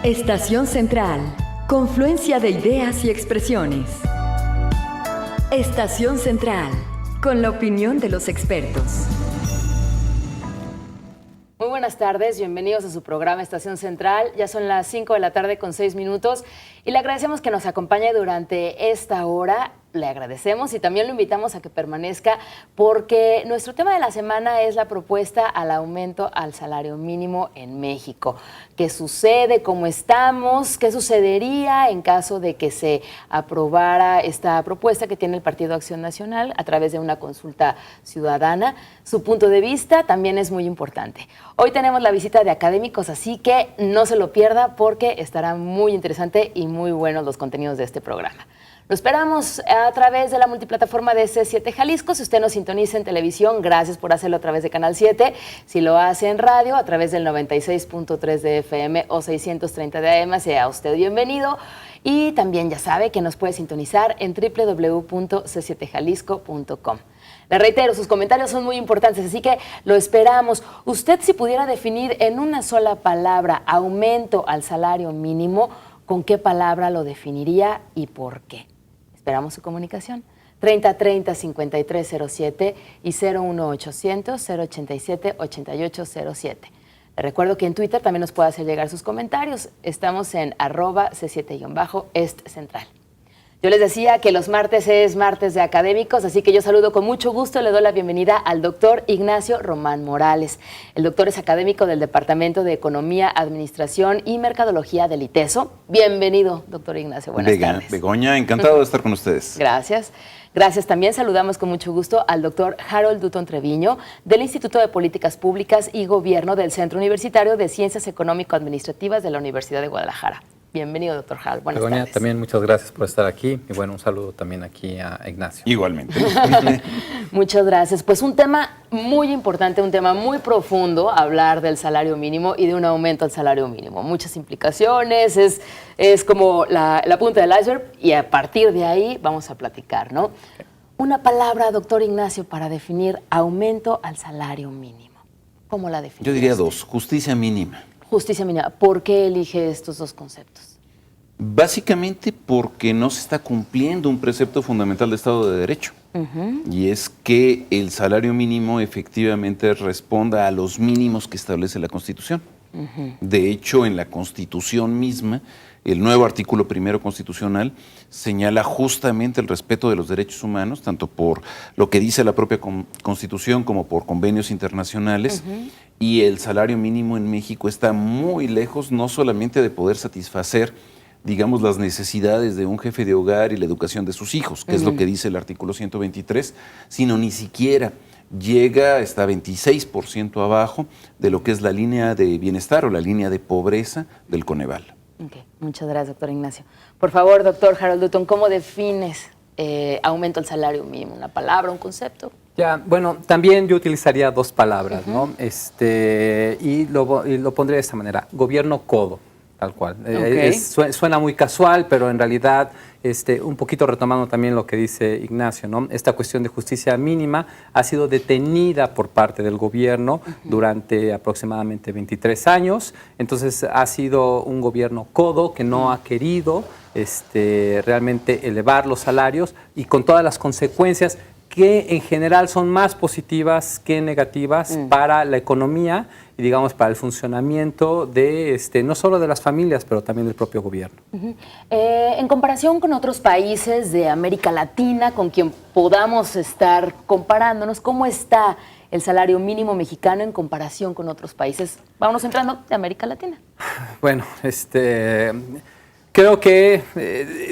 Estación Central, confluencia de ideas y expresiones. Estación Central, con la opinión de los expertos. Muy buenas tardes, bienvenidos a su programa Estación Central. Ya son las 5 de la tarde con 6 minutos y le agradecemos que nos acompañe durante esta hora. Le agradecemos y también lo invitamos a que permanezca porque nuestro tema de la semana es la propuesta al aumento al salario mínimo en México. ¿Qué sucede? ¿Cómo estamos? ¿Qué sucedería en caso de que se aprobara esta propuesta que tiene el Partido Acción Nacional a través de una consulta ciudadana? Su punto de vista también es muy importante. Hoy tenemos la visita de académicos, así que no se lo pierda porque estará muy interesante y muy buenos los contenidos de este programa. Lo esperamos a través de la multiplataforma de C7 Jalisco. Si usted nos sintoniza en televisión, gracias por hacerlo a través de Canal 7. Si lo hace en radio, a través del 96.3 de FM o 630 de AM, sea usted bienvenido. Y también ya sabe que nos puede sintonizar en www.c7jalisco.com. Le reitero, sus comentarios son muy importantes, así que lo esperamos. Usted, si pudiera definir en una sola palabra aumento al salario mínimo, ¿con qué palabra lo definiría y por qué? Esperamos su comunicación. 3030-5307 y 01800-087-8807. Le recuerdo que en Twitter también nos puede hacer llegar sus comentarios. Estamos en @C7-EstCentral. Yo les decía que los martes es martes de académicos, así que yo saludo con mucho gusto, le doy la bienvenida al doctor Ignacio Román Morales. El doctor es académico del Departamento de Economía, Administración y Mercadología del ITESO. Bienvenido, doctor Ignacio, buenas tardes. Begoña, encantado de estar con ustedes. Gracias. Gracias. También saludamos con mucho gusto al doctor Harold Dutton Treviño, del Instituto de Políticas Públicas y Gobierno del Centro Universitario de Ciencias Económico-Administrativas de la Universidad de Guadalajara. Bienvenido, doctor Harold. Buenas Begoña, tardes. también muchas gracias por estar aquí y bueno, un saludo también aquí a Ignacio. Igualmente. Muchas gracias. Pues un tema muy importante, un tema muy profundo, hablar del salario mínimo y de un aumento al salario mínimo. Muchas implicaciones, es como la punta del iceberg y a partir de ahí vamos a platicar, ¿no? Una palabra, doctor Ignacio, para definir aumento al salario mínimo. ¿Cómo la definiría? Yo diría dos, justicia mínima. Justicia mínima. ¿Por qué elige estos dos conceptos? Básicamente porque no se está cumpliendo un precepto fundamental de Estado de Derecho. Y es que el salario mínimo efectivamente responda a los mínimos que establece la Constitución. De hecho, en la Constitución misma, el nuevo artículo primero constitucional señala justamente el respeto de los derechos humanos, tanto por lo que dice la propia Constitución como por convenios internacionales. Y el salario mínimo en México está muy lejos, no solamente de poder satisfacer, digamos, las necesidades de un jefe de hogar y la educación de sus hijos, que es lo que dice el artículo 123, sino ni siquiera llega, está 26% abajo de lo que es la línea de bienestar o la línea de pobreza del Coneval. Okay. Muchas gracias, doctor Ignacio. Por favor, doctor Harold Dutton, ¿cómo defines aumento al salario mínimo? ¿Una palabra, un concepto? Ya, bueno, también yo utilizaría dos palabras, ¿no? Y lo pondré de esta manera, gobierno codo, tal cual. Okay. Suena muy casual, pero en realidad, un poquito retomando también lo que dice Ignacio, ¿no? Esta cuestión de justicia mínima ha sido detenida por parte del gobierno durante aproximadamente 23 años, entonces ha sido un gobierno codo que no ha querido realmente elevar los salarios y con todas las consecuencias que en general son más positivas que negativas para la economía y digamos para el funcionamiento de no solo de las familias, pero también del propio gobierno. En comparación con otros países de América Latina, con quien podamos estar comparándonos, ¿cómo está el salario mínimo mexicano en comparación con otros países? Vámonos entrando de América Latina. Bueno, creo que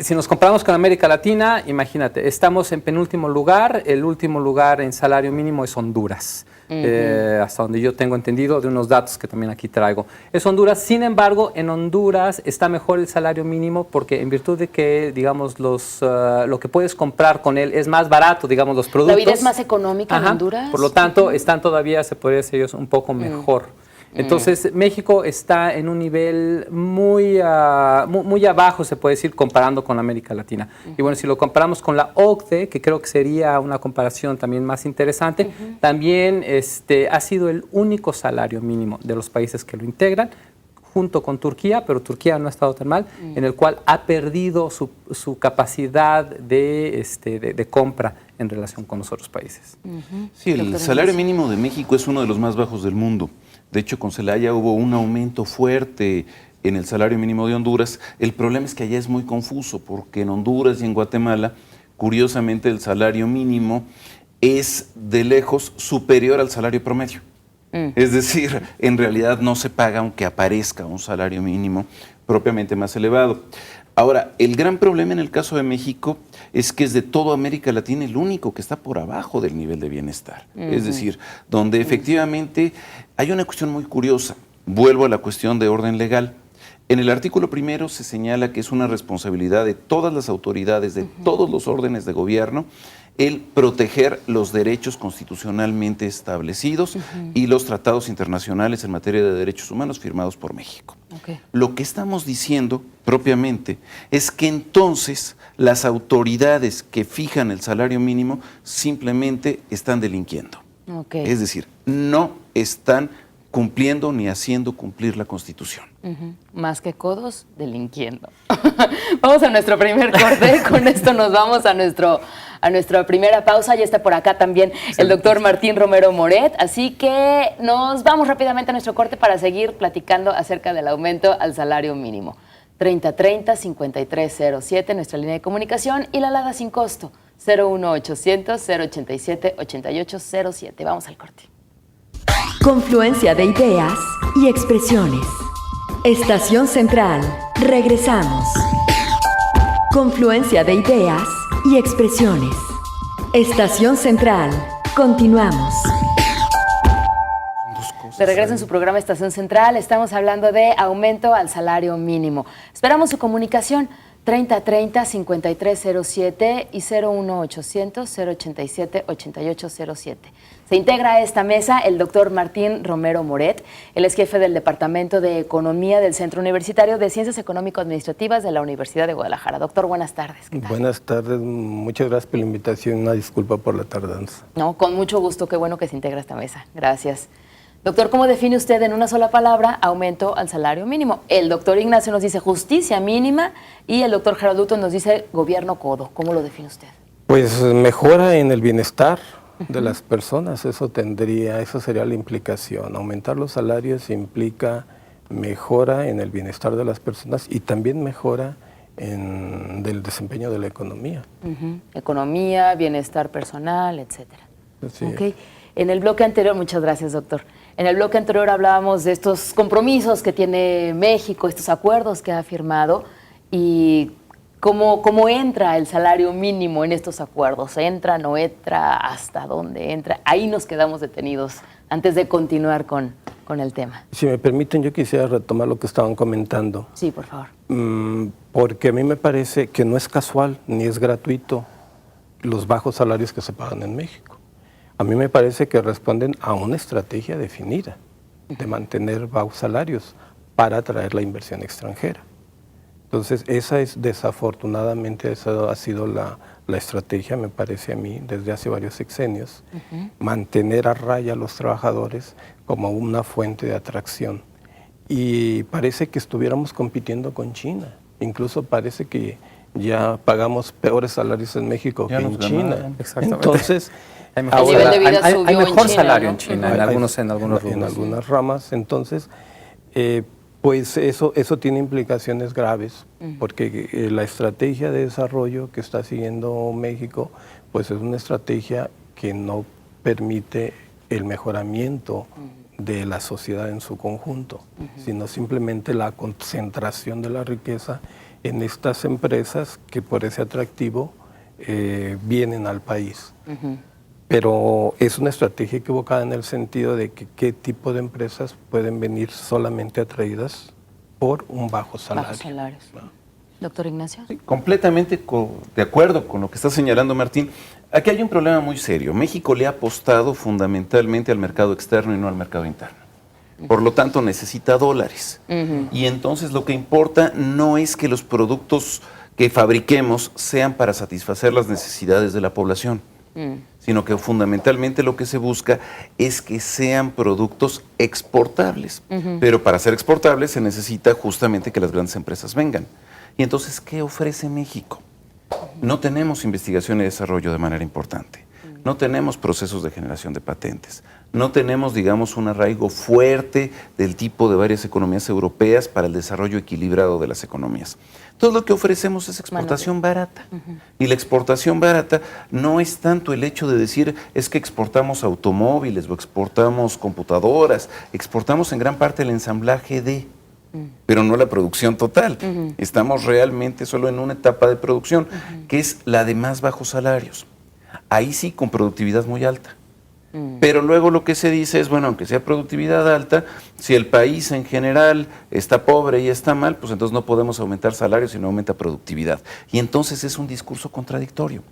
si nos comparamos con América Latina, imagínate, estamos en penúltimo lugar, el último lugar en salario mínimo es Honduras, hasta donde yo tengo entendido de unos datos que también aquí traigo. Es Honduras, sin embargo, en Honduras está mejor el salario mínimo porque en virtud de que, digamos, lo que puedes comprar con él es más barato, digamos, los productos. ¿La vida es más económica en Honduras? Por lo tanto, están todavía, se podría decir, un poco mejor. Entonces, México está en un nivel muy abajo, se puede decir, comparando con América Latina. Y bueno, si lo comparamos con la OCDE, que creo que sería una comparación también más interesante, también ha sido el único salario mínimo de los países que lo integran, junto con Turquía, pero Turquía no ha estado tan mal, en el cual ha perdido su capacidad de compra en relación con los otros países. Sí, el salario mínimo de México es uno de los más bajos del mundo. De hecho, con Zelaya hubo un aumento fuerte en el salario mínimo de Honduras. El problema es que allá es muy confuso, porque en Honduras y en Guatemala, curiosamente, el salario mínimo es de lejos superior al salario promedio. Es decir, en realidad no se paga aunque aparezca un salario mínimo propiamente más elevado. Ahora, el gran problema en el caso de México es que es de toda América Latina el único que está por abajo del nivel de bienestar. Es decir, donde efectivamente hay una cuestión muy curiosa. Vuelvo a la cuestión de orden legal. En el artículo primero se señala que es una responsabilidad de todas las autoridades, de todos los órdenes de gobierno, el proteger los derechos constitucionalmente establecidos y los tratados internacionales en materia de derechos humanos firmados por México. Lo que estamos diciendo propiamente es que entonces las autoridades que fijan el salario mínimo simplemente están delinquiendo. Es decir, no están cumpliendo ni haciendo cumplir la Constitución. Más que codos, delinquiendo. Vamos a nuestro primer corte. Con esto nos vamos a nuestra primera pausa. Ya está por acá también el doctor Martín Romero Moret. Así que nos vamos rápidamente a nuestro corte para seguir platicando acerca del aumento al salario mínimo. 3030-5307, nuestra línea de comunicación, y la alada sin costo, 01800-087-8807. Vamos al corte. Confluencia de ideas y expresiones. Estación Central. Regresamos. Confluencia de ideas y expresiones. Estación Central. Continuamos. De regreso en su programa Estación Central, estamos hablando de aumento al salario mínimo. Esperamos su comunicación. 3030-5307 y 01800-087-8807. Se integra a esta mesa el doctor Martín Romero Moret. Él es jefe del Departamento de Economía del Centro Universitario de Ciencias Económico-Administrativas de la Universidad de Guadalajara. Doctor, buenas tardes. ¿Qué tal? Buenas tardes, muchas gracias por la invitación. Una disculpa por la tardanza. No, con mucho gusto, qué bueno que se integra a esta mesa. Gracias. Doctor, ¿cómo define usted en una sola palabra aumento al salario mínimo? El doctor Ignacio nos dice justicia mínima y el doctor Geraldo nos dice gobierno codo. ¿Cómo lo define usted? Pues mejora en el bienestar de las personas, eso sería la implicación. Aumentar los salarios implica mejora en el bienestar de las personas y también mejora del desempeño de la economía. Economía, bienestar personal, etcétera. Sí. Okay. En el bloque anterior, muchas gracias, doctor. En el bloque anterior hablábamos de estos compromisos que tiene México, estos acuerdos que ha firmado y cómo entra el salario mínimo en estos acuerdos. ¿Entra, no entra? ¿Hasta dónde entra? Ahí nos quedamos detenidos antes de continuar con el tema. Si me permiten, yo quisiera retomar lo que estaban comentando. Sí, por favor. Porque a mí me parece que no es casual ni es gratuito los bajos salarios que se pagan en México. A mí me parece que responden a una estrategia definida de mantener bajos salarios para atraer la inversión extranjera. Entonces, desafortunadamente, esa ha sido la estrategia, me parece a mí, desde hace varios sexenios, mantener a raya a los trabajadores como una fuente de atracción. Y parece que estuviéramos compitiendo con China. Incluso parece que ya pagamos peores salarios en México ya que en China. Exactamente. Entonces, el nivel de vida subió hay mejor en China, salario ¿no? en China, en algunos rubros. En algunas ramas. Entonces, pues eso tiene implicaciones graves, porque la estrategia de desarrollo que está siguiendo México, pues es una estrategia que no permite el mejoramiento de la sociedad en su conjunto, sino simplemente la concentración de la riqueza en estas empresas que por ese atractivo vienen al país. Pero es una estrategia equivocada en el sentido de que qué tipo de empresas pueden venir solamente atraídas por un bajo salario. Bajos salarios. Doctor Ignacio. Sí, completamente de acuerdo con lo que está señalando Martín. Aquí hay un problema muy serio. México le ha apostado fundamentalmente al mercado externo y no al mercado interno. Por lo tanto, necesita dólares. Y entonces lo que importa no es que los productos que fabriquemos sean para satisfacer las necesidades de la población. sino que fundamentalmente lo que se busca es que sean productos exportables. Pero para ser exportables se necesita justamente que las grandes empresas vengan. Y entonces, ¿qué ofrece México? No tenemos investigación y desarrollo de manera importante. No tenemos procesos de generación de patentes. No tenemos, digamos, un arraigo fuerte del tipo de varias economías europeas para el desarrollo equilibrado de las economías. Todo lo que ofrecemos es exportación barata. Y la exportación barata no es tanto el hecho de decir es que exportamos automóviles o exportamos computadoras. Exportamos en gran parte el ensamblaje de, pero no la producción total. Estamos realmente solo en una etapa de producción, que es la de más bajos salarios. Ahí sí, con productividad muy alta. Pero luego lo que se dice es, bueno, aunque sea productividad alta, si el país en general está pobre y está mal, pues entonces no podemos aumentar salarios si no aumenta productividad. Y entonces es un discurso contradictorio.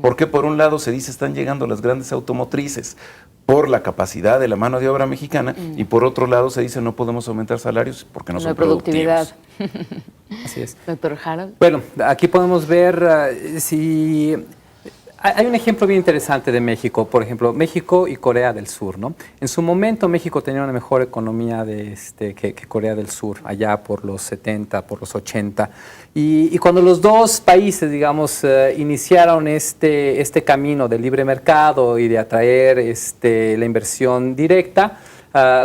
Porque por un lado se dice están llegando las grandes automotrices por la capacidad de la mano de obra mexicana y por otro lado se dice no podemos aumentar salarios porque no son productivos. Así es. Doctor Harold. Bueno, aquí podemos ver si... Hay un ejemplo bien interesante de México, por ejemplo, México y Corea del Sur, ¿no? En su momento México tenía una mejor economía que Corea del Sur, allá por los 70, por los 80. Y cuando los dos países, digamos, iniciaron este camino del libre mercado y de atraer la inversión directa,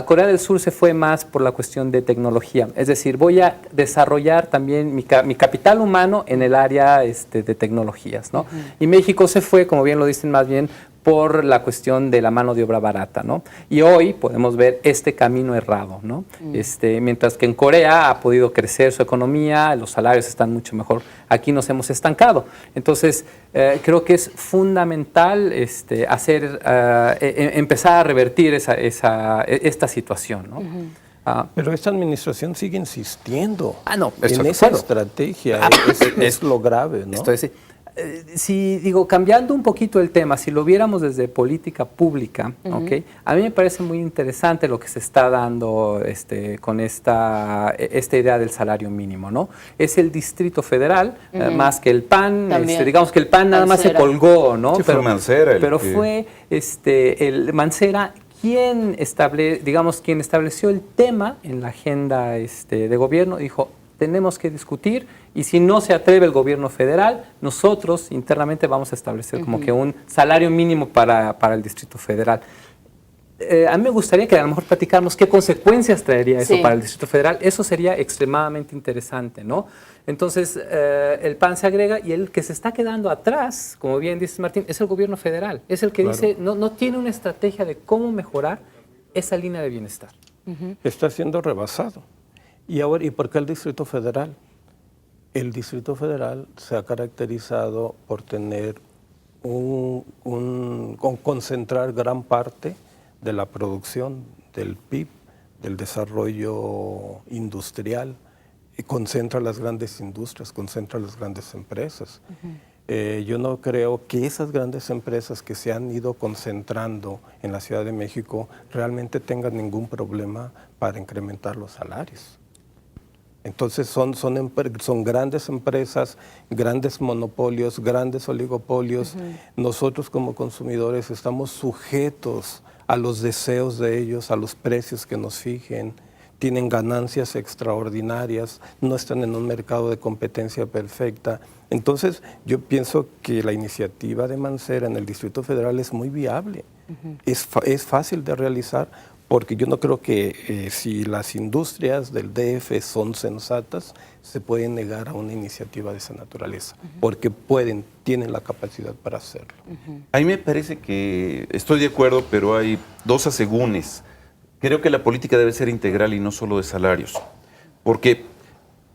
Corea del Sur se fue más por la cuestión de tecnología, es decir, voy a desarrollar también mi capital humano en el área de tecnologías, ¿no? Y México se fue, como bien lo dicen, más bien por la cuestión de la mano de obra barata, ¿no? Y hoy podemos ver este camino errado, ¿no? Mientras que en Corea ha podido crecer su economía, los salarios están mucho mejor, aquí nos hemos estancado. Entonces, creo que es fundamental empezar a revertir esta situación, ¿no? Pero esta administración sigue insistiendo en esa estrategia, es lo grave, ¿no? Esto es, cambiando un poquito el tema, si lo viéramos desde política pública, ¿okay? A mí me parece muy interesante lo que se está dando con esta idea del salario mínimo, ¿no? Es el Distrito Federal, más que el PAN, digamos que el PAN nada más se colgó, ¿no? Sí, fue Mancera. Fue el Mancera quien estableció el tema en la agenda de gobierno, dijo, tenemos que discutir y si no se atreve el gobierno federal, nosotros internamente vamos a establecer como que un salario mínimo para el Distrito Federal. A mí me gustaría que a lo mejor platicáramos qué consecuencias traería eso para el Distrito Federal. Eso sería extremadamente interesante, ¿no? Entonces, el PAN se agrega y el que se está quedando atrás, como bien dice Martín, es el gobierno federal. Es el que dice, no tiene una estrategia de cómo mejorar esa línea de bienestar. Está siendo rebasado. ¿Y por qué el Distrito Federal? El Distrito Federal se ha caracterizado por tener concentrar gran parte de la producción del PIB, del desarrollo industrial, y concentra las grandes industrias, concentra las grandes empresas. Yo no creo que esas grandes empresas que se han ido concentrando en la Ciudad de México realmente tengan ningún problema para incrementar los salarios. Entonces son grandes empresas, grandes monopolios, grandes oligopolios. Nosotros como consumidores estamos sujetos a los deseos de ellos, a los precios que nos fijen. Tienen ganancias extraordinarias, no están en un mercado de competencia perfecta. Entonces yo pienso que la iniciativa de Mancera en el Distrito Federal es muy viable, es fácil de realizar. Porque yo no creo que si las industrias del DF son sensatas, se pueden negar a una iniciativa de esa naturaleza, porque tienen la capacidad para hacerlo. A mí me parece que estoy de acuerdo, pero hay dos asegúnes. Creo que la política debe ser integral y no solo de salarios. Porque,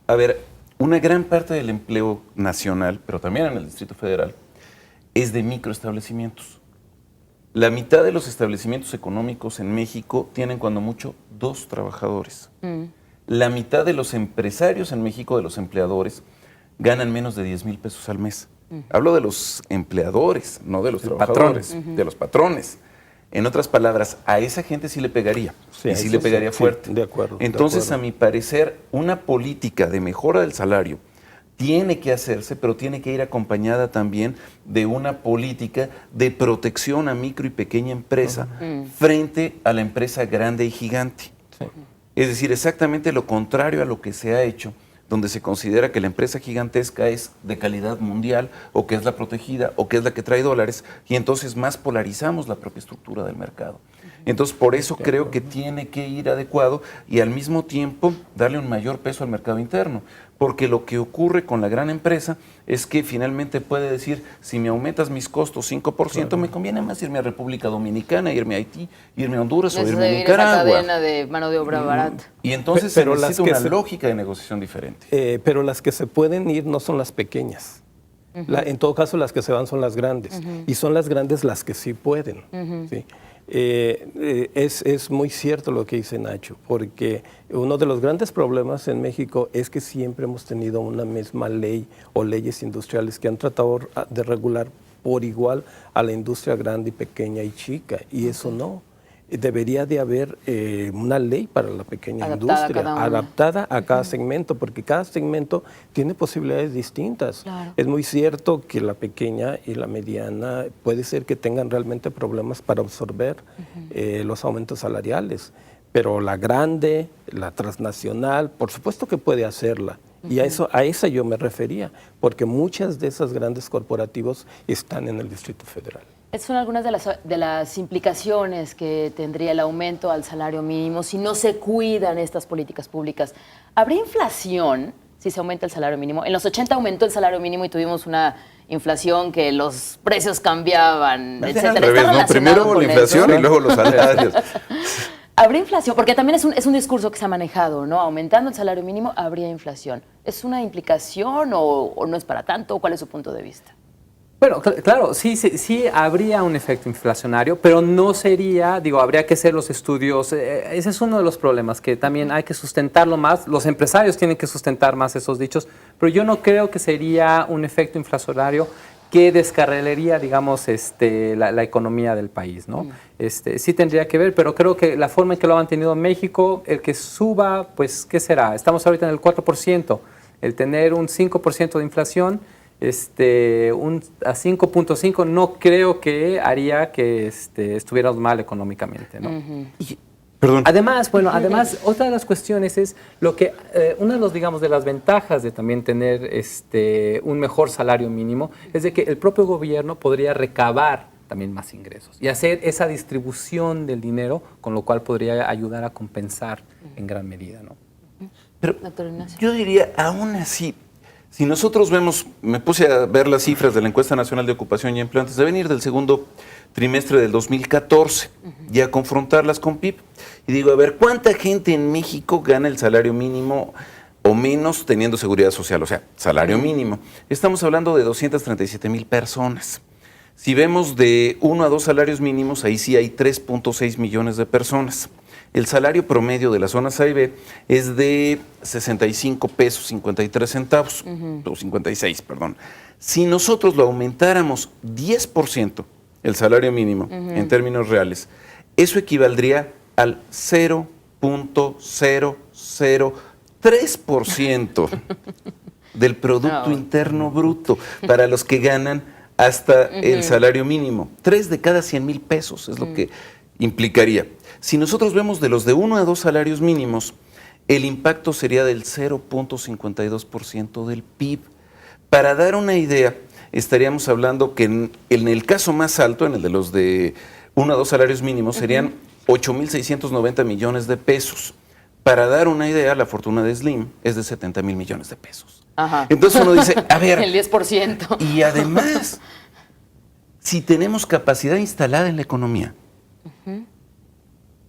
a ver, una gran parte del empleo nacional, pero también en el Distrito Federal, es de microestablecimientos. La mitad de los establecimientos económicos en México tienen cuando mucho 2 trabajadores. La mitad de los empresarios en México, de los empleadores, ganan menos de 10,000 pesos al mes. Hablo de los empleadores, no de los trabajadores, de los patrones. En otras palabras, a esa gente sí le pegaría, y sí le pegaría fuerte. De acuerdo. Entonces, a mi parecer, una política de mejora del salario tiene que hacerse, pero tiene que ir acompañada también de una política de protección a micro y pequeña empresa frente a la empresa grande y gigante. Sí. Es decir, exactamente lo contrario a lo que se ha hecho, donde se considera que la empresa gigantesca es de calidad mundial, o que es la protegida, o que es la que trae dólares, y entonces más polarizamos la propia estructura del mercado. Entonces, por eso creo que tiene que ir adecuado y al mismo tiempo darle un mayor peso al mercado interno, porque lo que ocurre con la gran empresa es que finalmente puede decir, si me aumentas mis costos 5%, me conviene más irme a República Dominicana, irme a Haití, irme a Honduras o irme a Nicaragua. Esa cadena de mano de obra barata. Y entonces Pero se las necesita que una lógica de negociación diferente. Pero las que se pueden ir no son las pequeñas. En todo caso, las que se van son las grandes. Y son las grandes las que sí pueden. ¿Sí? Es muy cierto lo que dice Nacho, porque uno de los grandes problemas en México es que siempre hemos tenido una misma ley o leyes industriales que han tratado de regular por igual a la industria grande y pequeña y chica, y eso no. Debería de haber una ley para la pequeña industria, adaptada a cada segmento, porque cada segmento tiene posibilidades distintas. Claro. Es muy cierto que la pequeña y la mediana puede ser que tengan realmente problemas para absorber los aumentos salariales, pero la grande, la transnacional, por supuesto que puede hacerla. Y a esa yo me refería, porque muchas de esas grandes corporativos están en el Distrito Federal. Estas son algunas de las implicaciones que tendría el aumento al salario mínimo si no se cuidan estas políticas públicas. ¿Habría inflación si se aumenta el salario mínimo? En los 80 aumentó el salario mínimo y tuvimos una inflación que los precios cambiaban, etcétera. Al revés, ¿no? Primero la inflación y luego los salarios. ¿Habría inflación? Porque también es un discurso que se ha manejado, ¿no? Aumentando el salario mínimo, habría inflación. ¿Es una implicación o no es para tanto? ¿Cuál es su punto de vista? Bueno, claro, sí habría un efecto inflacionario, pero no sería, habría que hacer los estudios. Ese es uno de los problemas, que también hay que sustentarlo más. Los empresarios tienen que sustentar más esos dichos, pero yo no creo que sería un efecto inflacionario que descarrilaría, la economía del país, ¿no? Sí tendría que ver, pero creo que la forma en que lo ha mantenido México, el que suba, pues, ¿qué será? Estamos ahorita en el 4%. El tener un 5% de inflación, a 5.5 no creo que haría que estuviéramos mal económicamente, ¿no? Perdón. Además, otra de las cuestiones es lo que una de las ventajas de también tener un mejor salario mínimo es de que el propio gobierno podría recabar también más ingresos y hacer esa distribución del dinero, con lo cual podría ayudar a compensar en gran medida, ¿no? Pero yo diría, aún así, si nosotros vemos, me puse a ver las cifras de la Encuesta Nacional de Ocupación y Empleo antes de venir del segundo trimestre del 2014 y a confrontarlas con PIB. Y digo, a ver, ¿cuánta gente en México gana el salario mínimo o menos teniendo seguridad social? O sea, salario mínimo. Estamos hablando de 237,000 personas. Si vemos de 1 a 2 salarios mínimos, ahí sí hay 3.6 millones de personas. El salario promedio de las zonas A y B es de 65 pesos 53 centavos, o 56, perdón. Si nosotros lo aumentáramos 10%, el salario mínimo, en términos reales, eso equivaldría al 0.003% del Producto Interno Bruto para los que ganan hasta el salario mínimo. 3 de cada 100,000 pesos es lo que implicaría. Si nosotros vemos de los de 1 a 2 salarios mínimos, el impacto sería del 0.52% del PIB. Para dar una idea, estaríamos hablando que en el caso más alto, en el de los de 1 a 2 salarios mínimos, serían 8,690 millones de pesos. Para dar una idea, la fortuna de Slim es de 70,000 millones de pesos. Ajá. Entonces uno dice, a ver... El 10%. Y además, si tenemos capacidad instalada en la economía,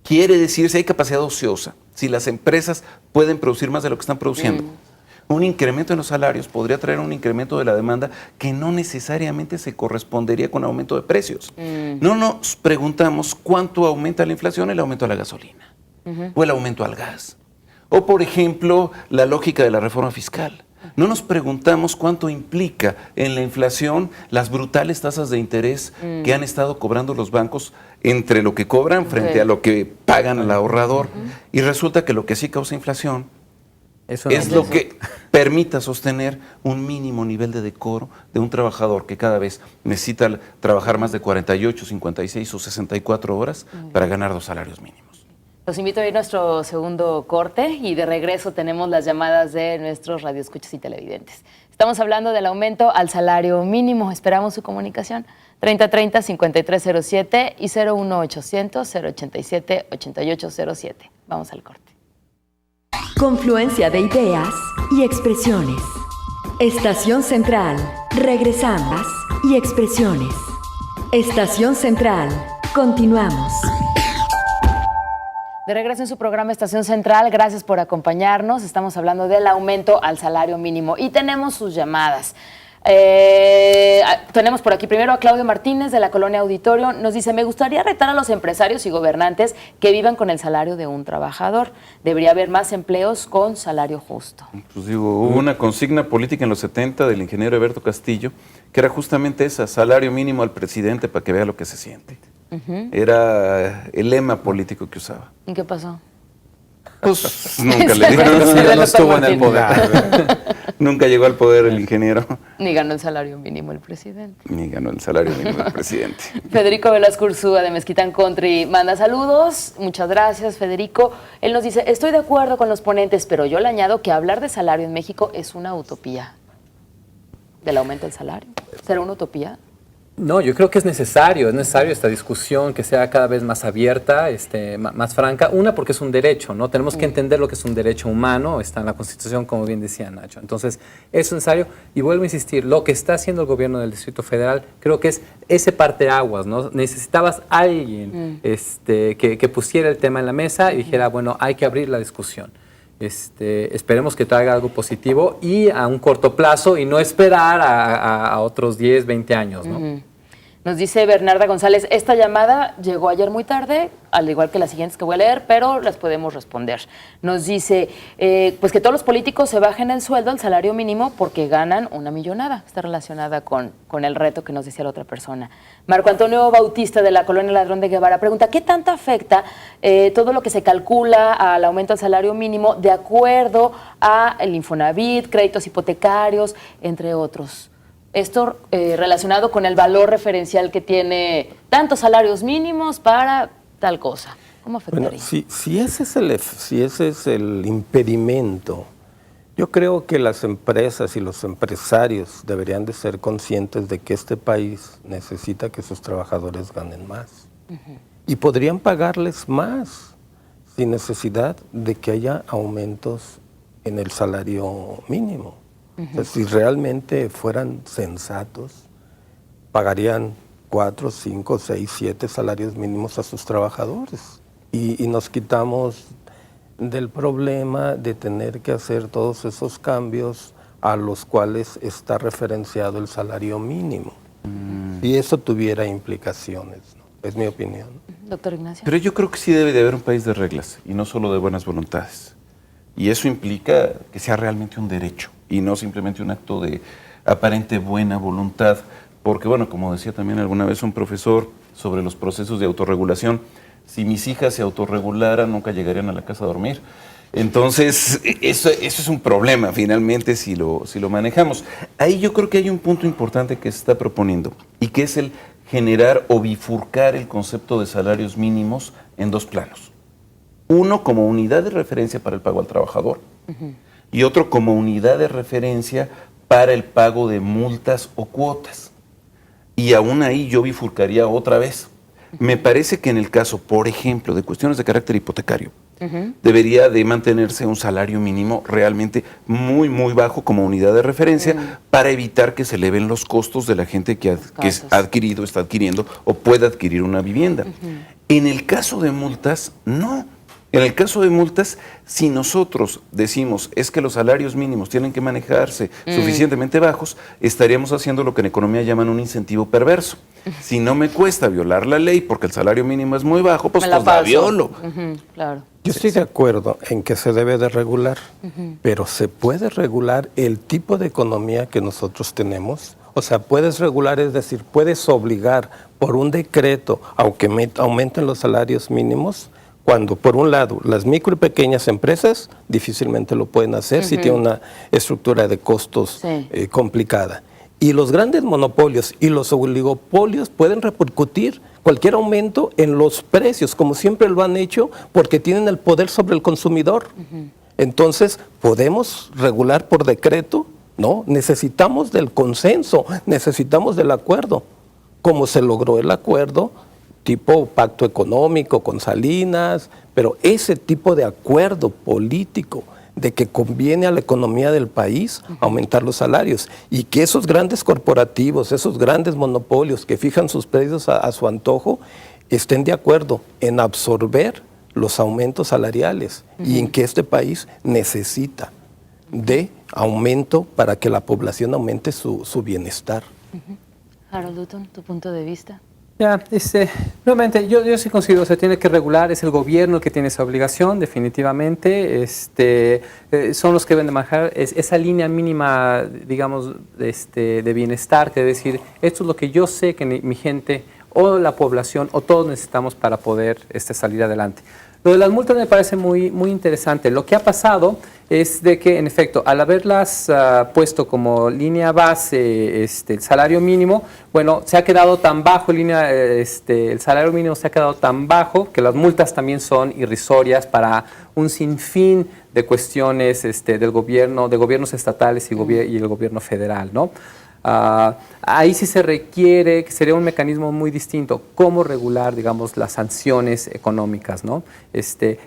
quiere decir si hay capacidad ociosa, si las empresas pueden producir más de lo que están produciendo. Un incremento en los salarios podría traer un incremento de la demanda que no necesariamente se correspondería con aumento de precios. No nos preguntamos cuánto aumenta la inflación, el aumento a la gasolina o el aumento al gas. O, por ejemplo, la lógica de la reforma fiscal. No nos preguntamos cuánto implica en la inflación las brutales tasas de interés que han estado cobrando los bancos entre lo que cobran frente a lo que pagan al ahorrador. Y resulta que lo que sí causa inflación es lo que permita sostener un mínimo nivel de decoro de un trabajador que cada vez necesita trabajar más de 48, 56 o 64 horas para ganar 2 salarios mínimos. Los invito a ir a nuestro segundo corte y de regreso tenemos las llamadas de nuestros radioescuchas y televidentes. Estamos hablando del aumento al salario mínimo. Esperamos su comunicación. 3030-5307 y 01800-087-8807. Vamos al corte. Confluencia de ideas y expresiones. Estación Central. Regresamos. Y expresiones. Estación Central. Continuamos. De regreso en su programa Estación Central, gracias por acompañarnos. Estamos hablando del aumento al salario mínimo y tenemos sus llamadas. Tenemos por aquí primero a Claudio Martínez de la Colonia Auditorio. Nos dice, me gustaría retar a los empresarios y gobernantes que vivan con el salario de un trabajador. Debería haber más empleos con salario justo. Pues digo, hubo una consigna política en los 70 del ingeniero Eberto Castillo, que era justamente esa, salario mínimo al presidente para que vea lo que se siente. Era el lema político que usaba. ¿Y qué pasó? Pues nunca le dio. No estuvo en el poder. Nunca llegó al poder el ingeniero. Ni ganó el salario mínimo el presidente. Ni ganó el salario mínimo el presidente. Federico Velasco Ursúa de Mezquitán Country manda saludos. Muchas gracias, Federico. Él nos dice, estoy de acuerdo con los ponentes, pero yo le añado que hablar de salario en México es una utopía. ¿Del aumento del salario? ¿Será una utopía? No, yo creo que es necesario esta discusión que sea cada vez más abierta, más franca. Una, porque es un derecho, ¿no? Tenemos que entender lo que es un derecho humano, está en la Constitución, como bien decía Nacho. Entonces, es necesario, y vuelvo a insistir, lo que está haciendo el gobierno del Distrito Federal, creo que es ese parteaguas, ¿no? Necesitabas alguien que pusiera el tema en la mesa y dijera, bueno, hay que abrir la discusión. Esperemos que traiga algo positivo y a un corto plazo y no esperar a otros 10, 20 años, ¿no? Nos dice Bernarda González, esta llamada llegó ayer muy tarde, al igual que las siguientes que voy a leer, pero las podemos responder. Nos dice, pues que todos los políticos se bajen el sueldo, el salario mínimo, porque ganan una millonada. Está relacionada con el reto que nos decía la otra persona. Marco Antonio Bautista, de la Colonia Ladrón de Guevara, pregunta, ¿qué tanto afecta todo lo que se calcula al aumento del salario mínimo de acuerdo al Infonavit, créditos hipotecarios, entre otros? Esto relacionado con el valor referencial que tiene tantos salarios mínimos para tal cosa. ¿Cómo afectaría? Bueno, si ese es el impedimento, yo creo que las empresas y los empresarios deberían de ser conscientes de que este país necesita que sus trabajadores ganen más. Y podrían pagarles más sin necesidad de que haya aumentos en el salario mínimo. O sea, si realmente fueran sensatos, pagarían 4, 5, 6, 7 salarios mínimos a sus trabajadores. Y nos quitamos del problema de tener que hacer todos esos cambios a los cuales está referenciado el salario mínimo. Y eso tuviera implicaciones, ¿no? Es mi opinión. Doctor Ignacio. Pero yo creo que sí debe de haber un país de reglas y no solo de buenas voluntades. Y eso implica que sea realmente un derecho y no simplemente un acto de aparente buena voluntad. Porque, bueno, como decía también alguna vez un profesor sobre los procesos de autorregulación, si mis hijas se autorregularan, nunca llegarían a la casa a dormir. Entonces, eso es un problema, finalmente, si lo manejamos. Ahí yo creo que hay un punto importante que se está proponiendo y que es el generar o bifurcar el concepto de salarios mínimos en 2 planos. Uno como unidad de referencia para el pago al trabajador y otro como unidad de referencia para el pago de multas o cuotas. Y aún ahí yo bifurcaría otra vez. Me parece que en el caso, por ejemplo, de cuestiones de carácter hipotecario, debería de mantenerse un salario mínimo realmente muy, muy bajo como unidad de referencia para evitar que se eleven los costos de la gente que ha adquirido, está adquiriendo o puede adquirir una vivienda. En el caso de multas, no. En el caso de multas, si nosotros decimos es que los salarios mínimos tienen que manejarse suficientemente bajos, estaríamos haciendo lo que en economía llaman un incentivo perverso. Si no me cuesta violar la ley porque el salario mínimo es muy bajo, pues la violo. Claro. Yo estoy de acuerdo en que se debe de regular, pero ¿se puede regular el tipo de economía que nosotros tenemos? O sea, puedes regular, es decir, puedes obligar por un decreto, aunque aumenten los salarios mínimos, Cuando, por un lado, las micro y pequeñas empresas difícilmente lo pueden hacer si tienen una estructura de costos complicada. Y los grandes monopolios y los oligopolios pueden repercutir cualquier aumento en los precios, como siempre lo han hecho, porque tienen el poder sobre el consumidor. Entonces, podemos regular por decreto, ¿no? Necesitamos del consenso, necesitamos del acuerdo. Como se logró el acuerdo, tipo pacto económico con Salinas, pero ese tipo de acuerdo político de que conviene a la economía del país aumentar los salarios y que esos grandes corporativos, esos grandes monopolios que fijan sus precios a su antojo, estén de acuerdo en absorber los aumentos salariales y en que este país necesita de aumento para que la población aumente su bienestar. Harold Dutton, tu punto de vista. Ya, nuevamente, yo sí considero, se tiene que regular, es el gobierno el que tiene esa obligación, definitivamente, son los que deben de manejar esa línea mínima, digamos, de bienestar, que debe decir, esto es lo que yo sé que mi gente, o la población, o todos necesitamos para poder salir adelante. Lo de las multas me parece muy, muy interesante. Lo que ha pasado es de que, en efecto, al haberlas puesto como línea base el salario mínimo, bueno, se ha quedado tan bajo, el salario mínimo se ha quedado tan bajo que las multas también son irrisorias para un sinfín de cuestiones del gobierno, de gobiernos estatales y el gobierno federal, ¿no? Ahí sí se requiere, que sería un mecanismo muy distinto, cómo regular, digamos, las sanciones económicas, ¿no?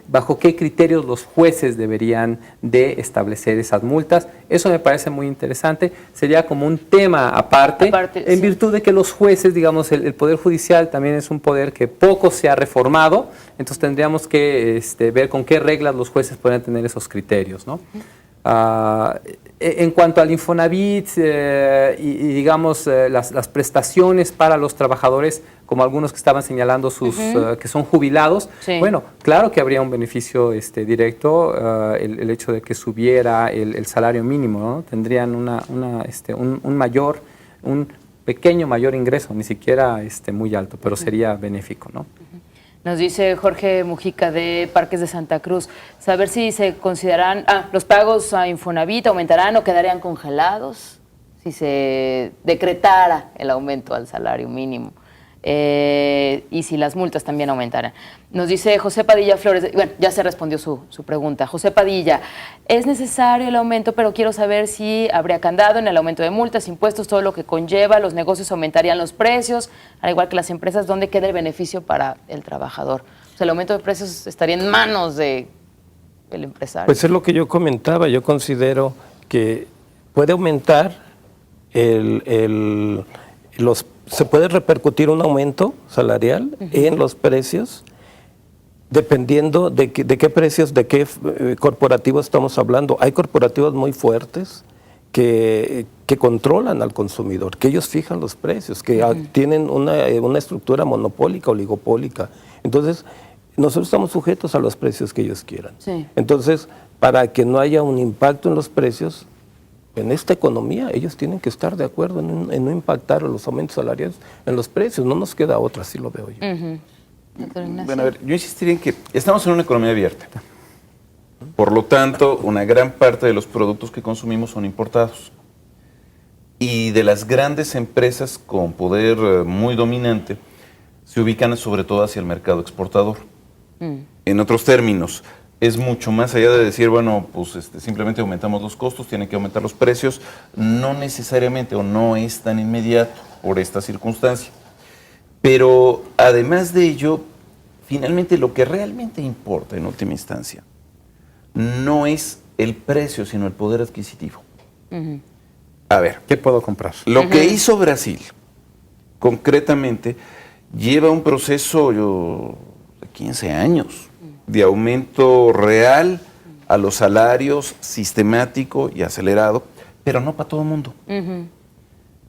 Bajo qué criterios los jueces deberían de establecer esas multas. Eso me parece muy interesante. Sería como un tema aparte en virtud de que los jueces, digamos, el Poder Judicial también es un poder que poco se ha reformado, entonces tendríamos que ver con qué reglas los jueces pueden tener esos criterios, ¿no? En cuanto al Infonavit y digamos las prestaciones para los trabajadores, como algunos que estaban señalando que son jubilados, bueno, claro que habría un beneficio directo, el hecho de que subiera el salario mínimo, ¿no? Tendrían un pequeño mayor ingreso, ni siquiera muy alto, pero sería benéfico, ¿no? Nos dice Jorge Mujica de Parques de Santa Cruz, saber si se considerarán, los pagos a Infonavit aumentarán o quedarían congelados si se decretara el aumento al salario mínimo y si las multas también aumentaran. Nos dice José Padilla Flores, bueno, ya se respondió su pregunta. José Padilla, es necesario el aumento, pero quiero saber si habría candado en el aumento de multas, impuestos, todo lo que conlleva, los negocios aumentarían los precios, al igual que las empresas, ¿dónde queda el beneficio para el trabajador? O sea, el aumento de precios estaría en manos del empresario. Pues es lo que yo comentaba, yo considero que puede aumentar se puede repercutir un aumento salarial en los precios, dependiendo de qué precios, de qué corporativos estamos hablando. Hay corporativos muy fuertes que controlan al consumidor, que ellos fijan los precios, que tienen una estructura monopólica, oligopólica. Entonces, nosotros estamos sujetos a los precios que ellos quieran. Sí. Entonces, para que no haya un impacto en los precios, en esta economía ellos tienen que estar de acuerdo en no impactar los aumentos salariales en los precios. No nos queda otra, así lo veo yo. Bueno, a ver, yo insistiría en que estamos en una economía abierta. Por lo tanto, una gran parte de los productos que consumimos son importados. Y de las grandes empresas con poder muy dominante, se ubican sobre todo hacia el mercado exportador. En otros términos, es mucho más allá de decir, bueno, pues simplemente aumentamos los costos, tienen que aumentar los precios, no necesariamente o no es tan inmediato por esta circunstancia. Pero además de ello, finalmente lo que realmente importa en última instancia no es el precio, sino el poder adquisitivo. A ver, ¿qué puedo comprar? Lo que hizo Brasil, concretamente, lleva un proceso de 15 años de aumento real a los salarios, sistemático y acelerado, pero no para todo el mundo.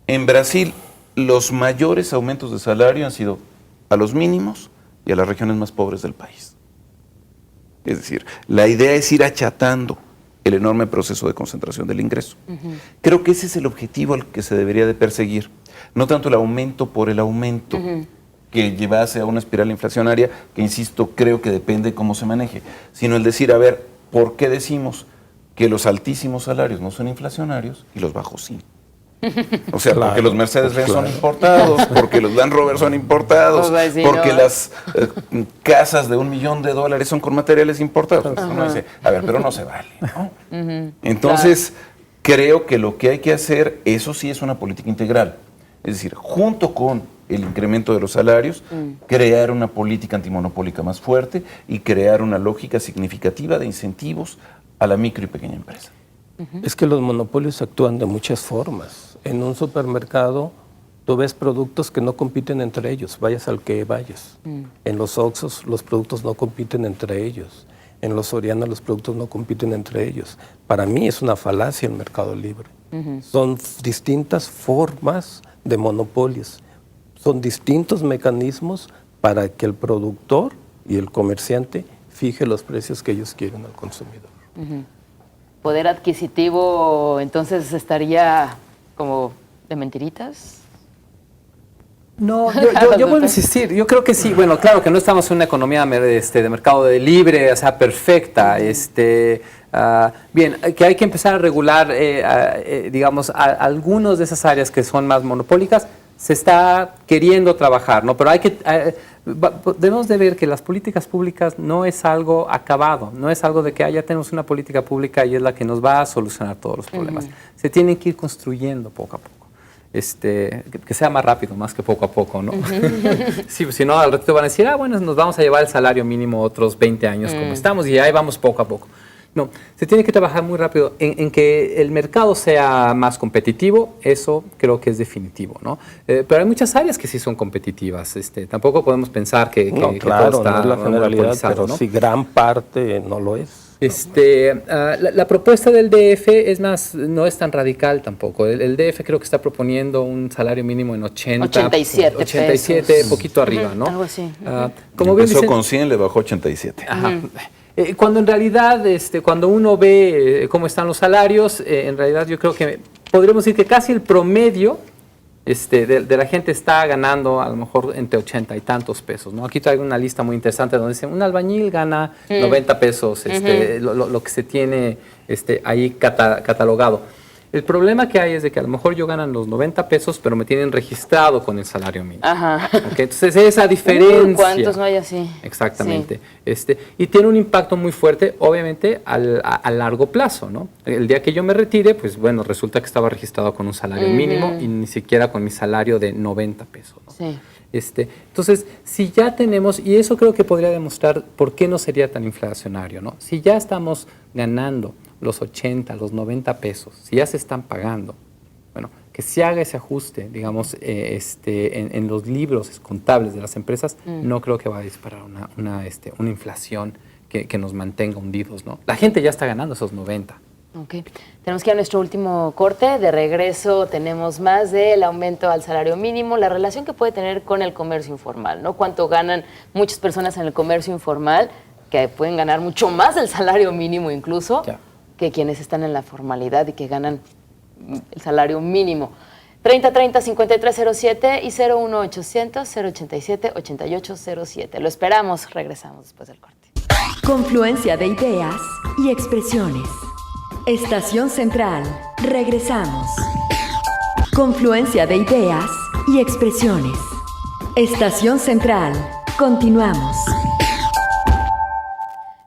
En Brasil, los mayores aumentos de salario han sido a los mínimos y a las regiones más pobres del país. Es decir, la idea es ir achatando el enorme proceso de concentración del ingreso. Creo que ese es el objetivo al que se debería de perseguir, no tanto el aumento por el aumento, que llevase a una espiral inflacionaria, que insisto, creo que depende cómo se maneje, sino el decir, a ver, ¿por qué decimos que los altísimos salarios no son inflacionarios y los bajos sí? O sea, Claro, porque los Mercedes-Benz claro. son importados, porque los Land Rover son importados, Pues, pues, sí, porque no. las casas de $1 millón son con materiales importados. Uno dice, a ver, pero no se vale, ¿no? Entonces, creo que lo que hay que hacer, eso sí es una política integral. Es decir, junto con el incremento de los salarios, crear una política antimonopólica más fuerte y crear una lógica significativa de incentivos a la micro y pequeña empresa. Es que los monopolios actúan de muchas formas. En un supermercado tú ves productos que no compiten entre ellos, vayas al que vayas. En los Oxxos los productos no compiten entre ellos. En los Soriana los productos no compiten entre ellos. Para mí es una falacia el mercado libre. Son distintas formas de monopolios. Son distintos mecanismos para que el productor y el comerciante fije los precios que ellos quieren al consumidor. Poder adquisitivo, entonces, estaría como de mentiritas. No, yo vuelvo a insistir, yo creo que sí, bueno, claro que no estamos en una economía de mercado libre, o sea, perfecta, bien, que hay que empezar a regular, digamos, algunas de esas áreas que son más monopólicas, se está queriendo trabajar, ¿no? Pero hay que, debemos de ver que las políticas públicas no es algo acabado, no es algo de que ya tenemos una política pública y es la que nos va a solucionar todos los problemas. Se tienen que ir construyendo poco a poco. Que sea más rápido, más que poco a poco, ¿no? Sí, si no, al ratito van a decir, bueno, nos vamos a llevar el salario mínimo otros 20 años como estamos y ahí vamos poco a poco. No, se tiene que trabajar muy rápido en que el mercado sea más competitivo, eso creo que es definitivo, ¿no? Pero hay muchas áreas que sí son competitivas, tampoco podemos pensar que claro, todo está no es la generalidad, monopolizado, pero ¿no? sí gran parte no lo es. La propuesta del DF es más, no es tan radical tampoco. El DF creo que está proponiendo un salario mínimo en 87 pesos. poquito arriba, ¿no? Algo así. Como bien Empezó dicen, con 100, le bajó 87. ajá. Cuando en realidad, cuando uno ve cómo están los salarios, en realidad yo creo que podríamos decir que casi el promedio de la gente está ganando a lo mejor entre 80 y tantos pesos, ¿no? Aquí traigo una lista muy interesante donde dice un albañil gana 90 pesos, lo que se tiene ahí catalogado. El problema que hay es de que a lo mejor yo ganan los 90 pesos, pero me tienen registrado con el salario mínimo. Ajá. ¿Okay? Entonces esa diferencia. ¿Cuántos no hay así? Exactamente. Sí. Y tiene un impacto muy fuerte, obviamente, a largo plazo, ¿no? El día que yo me retire, pues bueno, resulta que estaba registrado con un salario mínimo y ni siquiera con mi salario de 90 pesos, ¿no? Sí. Entonces, si ya tenemos, y eso creo que podría demostrar por qué no sería tan inflacionario, ¿no? Si ya estamos ganando los 80, los 90 pesos, si ya se están pagando, bueno, que se haga ese ajuste, digamos, en los libros contables de las empresas, no creo que va a disparar una inflación que nos mantenga hundidos, ¿no? La gente ya está ganando esos 90. Ok, tenemos que ir a nuestro último corte. De regreso tenemos más del aumento al salario mínimo, la relación que puede tener con el comercio informal, ¿no? Cuánto ganan muchas personas en el comercio informal, que pueden ganar mucho más del salario mínimo incluso, que quienes están en la formalidad y que ganan el salario mínimo. 3030-5307 y 01800-087-8807. Lo esperamos, regresamos después del corte. Confluencia de ideas y expresiones. Estación Central. Regresamos. Confluencia de ideas y expresiones. Estación Central. Continuamos.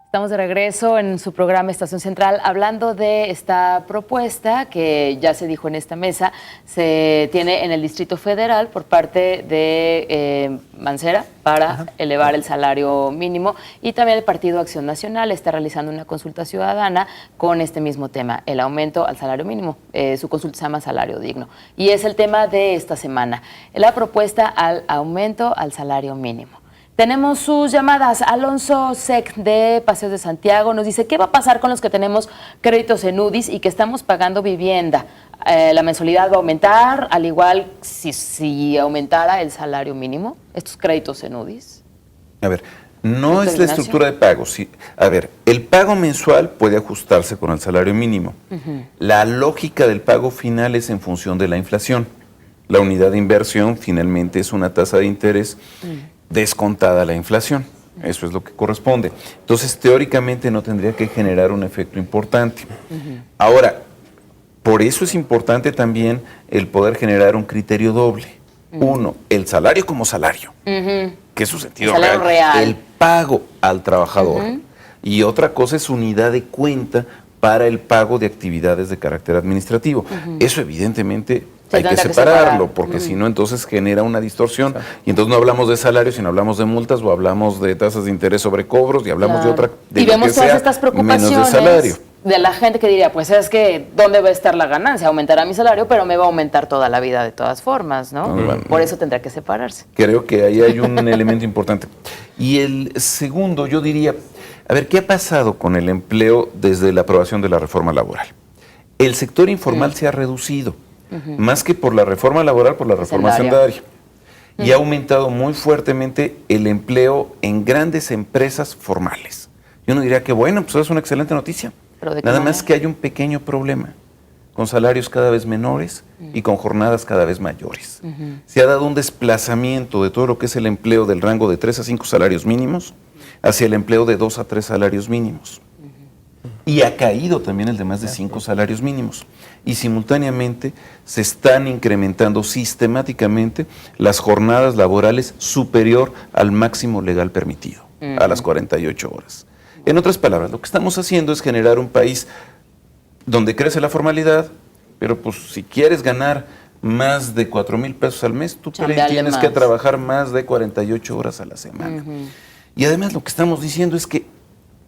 Estamos de regreso en su programa Estación Central hablando de esta propuesta que ya se dijo en esta mesa, se tiene en el Distrito Federal por parte de Mancera para elevar el salario mínimo, y también el Partido Acción Nacional está realizando una consulta ciudadana con este mismo tema, el aumento al salario mínimo. Su consulta se llama Salario Digno y es el tema de esta semana, la propuesta al aumento al salario mínimo. Tenemos sus llamadas. Alonso Sec de Paseos de Santiago nos dice, ¿qué va a pasar con los que tenemos créditos en UDIs y que estamos pagando vivienda? ¿La mensualidad va a aumentar, al igual si aumentara el salario mínimo, estos créditos en UDIs? A ver, no es la estructura de pago. Sí. A ver, el pago mensual puede ajustarse con el salario mínimo. La lógica del pago final es en función de la inflación. La unidad de inversión finalmente es una tasa de interés descontada la inflación. Eso es lo que corresponde. Entonces, teóricamente no tendría que generar un efecto importante. Ahora, por eso es importante también el poder generar un criterio doble. Uno, el salario como salario, que es su sentido real. El pago al trabajador. Y otra cosa es unidad de cuenta para el pago de actividades de carácter administrativo. Eso evidentemente hay que separarlo, porque si no, entonces genera una distorsión. Y entonces no hablamos de salarios, sino hablamos de multas o hablamos de tasas de interés sobre cobros y hablamos de otra. Y vemos todas estas preocupaciones de la gente que diría, pues es que, ¿dónde va a estar la ganancia? Aumentará mi salario, pero me va a aumentar toda la vida de todas formas, ¿no? Por eso tendrá que separarse. Creo que ahí hay un elemento importante. Y el segundo, yo diría, a ver, ¿qué ha pasado con el empleo desde la aprobación de la reforma laboral? El sector informal se ha reducido. Más que por la reforma laboral, por la reforma hacendaria. Y ha aumentado muy fuertemente el empleo en grandes empresas formales. Yo no diría que bueno, pues es una excelente noticia. Nada más que hay un pequeño problema, con salarios cada vez menores y con jornadas cada vez mayores. Se ha dado un desplazamiento de todo lo que es el empleo del rango de 3 a 5 salarios mínimos hacia el empleo de 2 a 3 salarios mínimos. Y ha caído también el de más de 5 salarios mínimos. Y simultáneamente se están incrementando sistemáticamente las jornadas laborales superior al máximo legal permitido, a las 48 horas. En otras palabras, lo que estamos haciendo es generar un país donde crece la formalidad, pero pues si quieres ganar más de 4,000 pesos al mes, tú tienes que trabajar más de 48 horas a la semana. Y además lo que estamos diciendo es que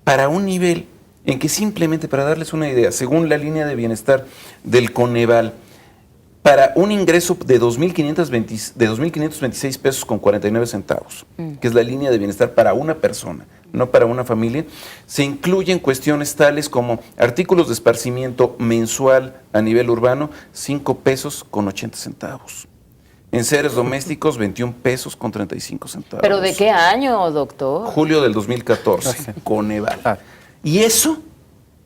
para un nivel en que simplemente, para darles una idea, según la línea de bienestar del Coneval, para un ingreso de 2,526 pesos con 49 centavos, que es la línea de bienestar para una persona, no para una familia, se incluyen cuestiones tales como artículos de esparcimiento mensual a nivel urbano, 5 pesos con 80 centavos. Enseres domésticos, 21 pesos con 35 centavos. ¿Pero de qué año, doctor? Julio del 2014, Coneval. Y eso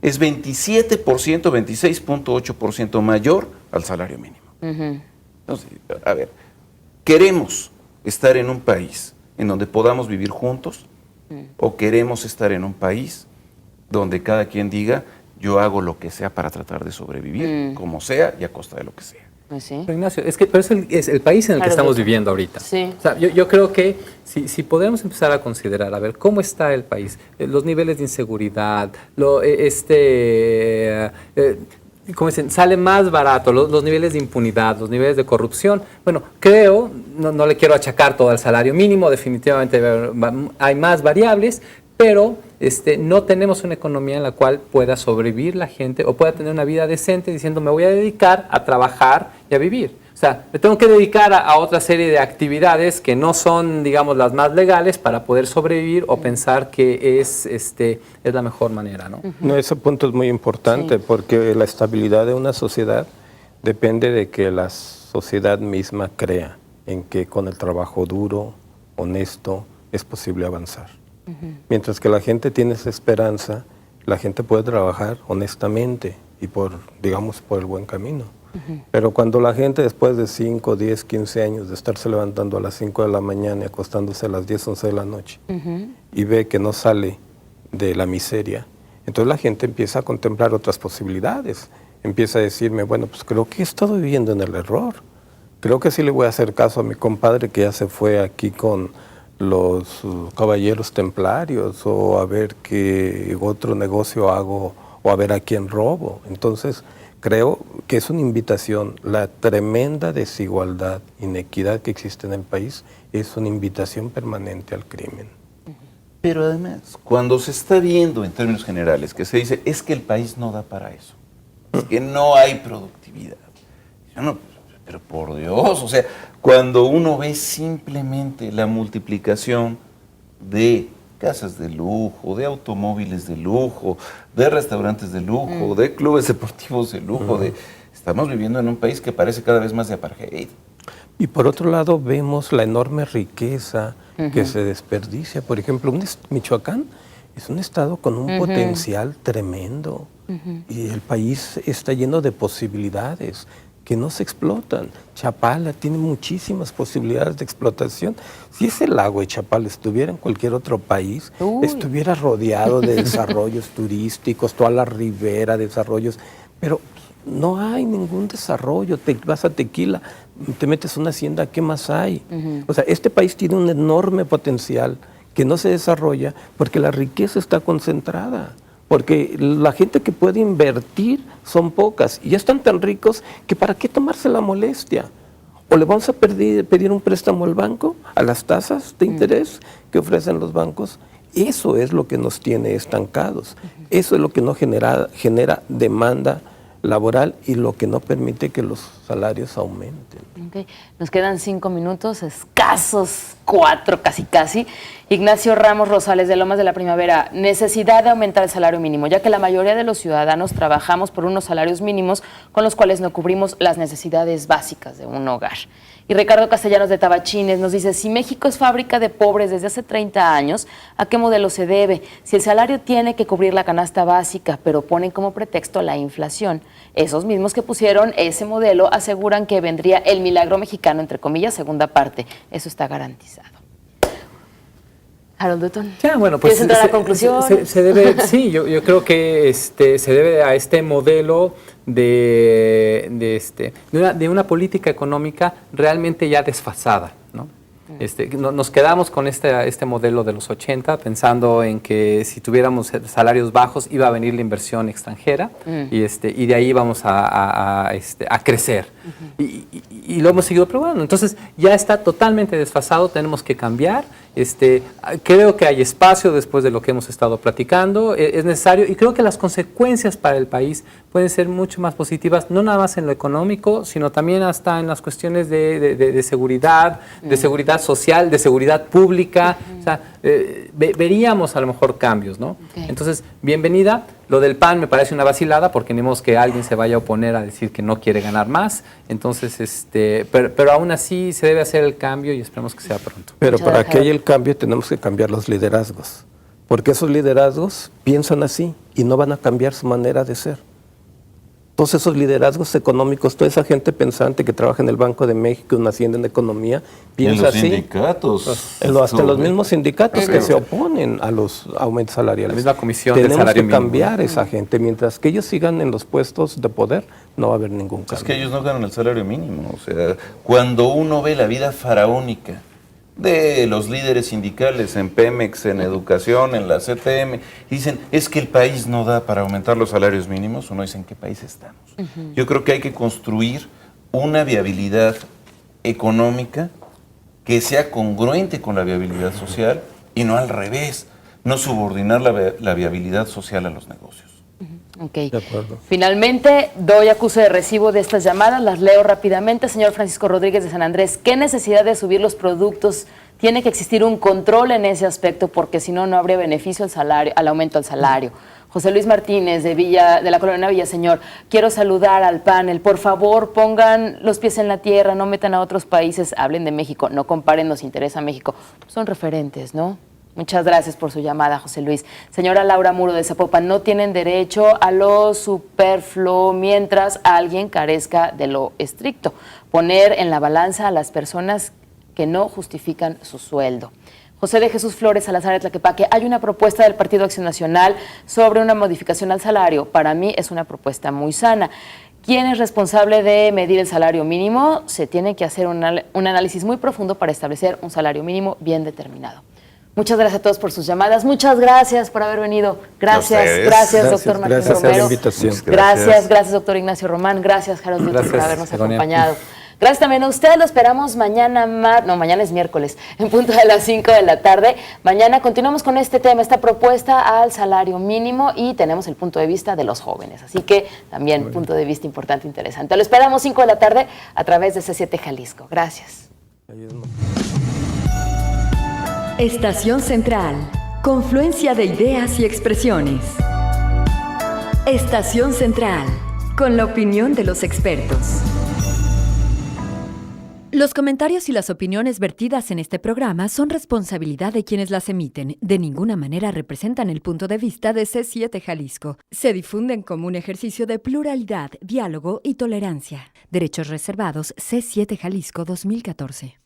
es 27%, 26.8% mayor al salario mínimo. Entonces, a ver, ¿queremos estar en un país en donde podamos vivir juntos? ¿O queremos estar en un país donde cada quien diga, yo hago lo que sea para tratar de sobrevivir, como sea y a costa de lo que sea? Pues sí. Pero Ignacio, pero es el país en el que estamos viviendo ahorita. Sí. O sea, yo creo que si podemos empezar a considerar, a ver, cómo está el país, los niveles de inseguridad, como dicen, sale más barato, los niveles de impunidad, los niveles de corrupción. Bueno, creo, no le quiero achacar todo al salario mínimo, definitivamente hay más variables, pero no tenemos una economía en la cual pueda sobrevivir la gente o pueda tener una vida decente diciendo me voy a dedicar a trabajar y a vivir. O sea, me tengo que dedicar a otra serie de actividades que no son, digamos, las más legales para poder sobrevivir o pensar que es la mejor manera, ¿no? No, ese punto es muy importante porque la estabilidad de una sociedad depende de que la sociedad misma crea en que con el trabajo duro, honesto, es posible avanzar. Mientras que la gente tiene esa esperanza, la gente puede trabajar honestamente y por el buen camino. Pero cuando la gente después de 5, 10, 15 años de estarse levantando a las 5 de la mañana y acostándose a las 10, 11 de la noche y ve que no sale de la miseria, entonces la gente empieza a contemplar otras posibilidades. Empieza a decirme, bueno, pues creo que he estado viviendo en el error. Creo que sí le voy a hacer caso a mi compadre que ya se fue aquí con los caballeros templarios, o a ver qué otro negocio hago, o a ver a quién robo. Entonces, creo que es una invitación. La tremenda desigualdad, inequidad que existe en el país es una invitación permanente al crimen. Pero además, cuando se está viendo en términos generales que se dice, es que el país no da para eso, es que no hay productividad. Pero por Dios, o sea, cuando uno ve simplemente la multiplicación de casas de lujo, de automóviles de lujo, de restaurantes de lujo, de clubes deportivos de lujo, estamos viviendo en un país que parece cada vez más de apartheid. Y por otro lado vemos la enorme riqueza que se desperdicia. Por ejemplo, Michoacán es un estado con un potencial tremendo y el país está lleno de posibilidades que no se explotan. Chapala tiene muchísimas posibilidades de explotación. Si ese lago de Chapala estuviera en cualquier otro país, estuviera rodeado de desarrollos turísticos, toda la ribera, desarrollos, pero no hay ningún desarrollo. Te vas a Tequila, te metes a una hacienda, ¿qué más hay? O sea, este país tiene un enorme potencial que no se desarrolla porque la riqueza está concentrada. Porque la gente que puede invertir son pocas y ya están tan ricos que ¿para qué tomarse la molestia? ¿O le vamos a pedir un préstamo al banco, a las tasas de interés que ofrecen los bancos? Eso es lo que nos tiene estancados. Eso es lo que no genera demanda laboral y lo que no permite que los salarios aumenten. Okay. Nos quedan 5 minutos, escasos 4 casi. Ignacio Ramos Rosales de Lomas de la Primavera, necesidad de aumentar el salario mínimo, ya que la mayoría de los ciudadanos trabajamos por unos salarios mínimos con los cuales no cubrimos las necesidades básicas de un hogar. Y Ricardo Castellanos de Tabachines nos dice, si México es fábrica de pobres desde hace 30 años, ¿a qué modelo se debe? Si el salario tiene que cubrir la canasta básica, pero ponen como pretexto la inflación. Esos mismos que pusieron ese modelo aseguran que vendría el milagro mexicano, entre comillas, segunda parte. Eso está garantizado. Harold Dutton. Ya, bueno, pues ¿Quieres entrar a la conclusión? Se debe, sí, yo creo que se debe a este modelo de una política económica realmente ya desfasada, ¿no? Nos quedamos con este modelo de los 80 pensando en que si tuviéramos salarios bajos iba a venir la inversión extranjera y de ahí íbamos a crecer. Y lo hemos seguido probando. Entonces ya está totalmente desfasado, tenemos que cambiar. Creo que hay espacio después de lo que hemos estado platicando, es necesario y creo que las consecuencias para el país pueden ser mucho más positivas, no nada más en lo económico, sino también hasta en las cuestiones de seguridad, de seguridad social, de seguridad pública. O sea, veríamos a lo mejor cambios, ¿no? Okay. Entonces, bienvenida. Lo del PAN me parece una vacilada porque ni modo que alguien se vaya a oponer a decir que no quiere ganar más. Entonces, pero aún así se debe hacer el cambio y esperemos que sea pronto. Pero para que haya el cambio tenemos que cambiar los liderazgos, porque esos liderazgos piensan así y no van a cambiar su manera de ser. Todos esos liderazgos económicos, toda esa gente pensante que trabaja en el Banco de México, en Hacienda, en Economía, piensa así. En los sindicatos. Hasta los mismos sindicatos que se oponen a los aumentos salariales. La misma comisión del salario mínimo. Tenemos que cambiar esa gente. Mientras que ellos sigan en los puestos de poder, no va a haber ningún cambio. Es que ellos no ganan el salario mínimo. O sea, cuando uno ve la vida faraónica de los líderes sindicales en Pemex, en educación, en la CTM, dicen, es que el país no da para aumentar los salarios mínimos, uno dice, ¿en qué país estamos? Yo creo que hay que construir una viabilidad económica que sea congruente con la viabilidad social y no al revés, no subordinar la viabilidad social a los negocios. Ok. De acuerdo. Finalmente, doy acuse de recibo de estas llamadas, las leo rápidamente. Señor Francisco Rodríguez de San Andrés, ¿qué necesidad de subir los productos? Tiene que existir un control en ese aspecto porque si no, no habría beneficio al aumento al salario. José Luis Martínez de la colonia Villaseñor, quiero saludar al panel. Por favor, pongan los pies en la tierra, no metan a otros países, hablen de México, no comparen, nos interesa México. Son referentes, ¿no? Muchas gracias por su llamada, José Luis. Señora Laura Muro de Zapopan, no tienen derecho a lo superfluo mientras alguien carezca de lo estricto. Poner en la balanza a las personas que no justifican su sueldo. José de Jesús Flores Salazar de Tlaquepaque, hay una propuesta del Partido Acción Nacional sobre una modificación al salario. Para mí es una propuesta muy sana. ¿Quién es responsable de medir el salario mínimo? Se tiene que hacer un análisis muy profundo para establecer un salario mínimo bien determinado. Muchas gracias a todos por sus llamadas. Muchas gracias por haber venido. Gracias, doctor Martín Gracias Romero. por la invitación. Gracias, doctor Ignacio Román. Gracias, Harold Dutton, por habernos acompañado. Gracias también a ustedes, lo esperamos mañana, mañana es miércoles, en punto de las 5 de la tarde. Mañana continuamos con este tema, esta propuesta al salario mínimo y tenemos el punto de vista de los jóvenes. Así que también punto de vista importante, interesante. Lo esperamos 5 de la tarde a través de C7 Jalisco. Gracias. Estación Central, confluencia de ideas y expresiones. Estación Central, con la opinión de los expertos. Los comentarios y las opiniones vertidas en este programa son responsabilidad de quienes las emiten. De ninguna manera representan el punto de vista de C7 Jalisco. Se difunden como un ejercicio de pluralidad, diálogo y tolerancia. Derechos reservados C7 Jalisco 2014.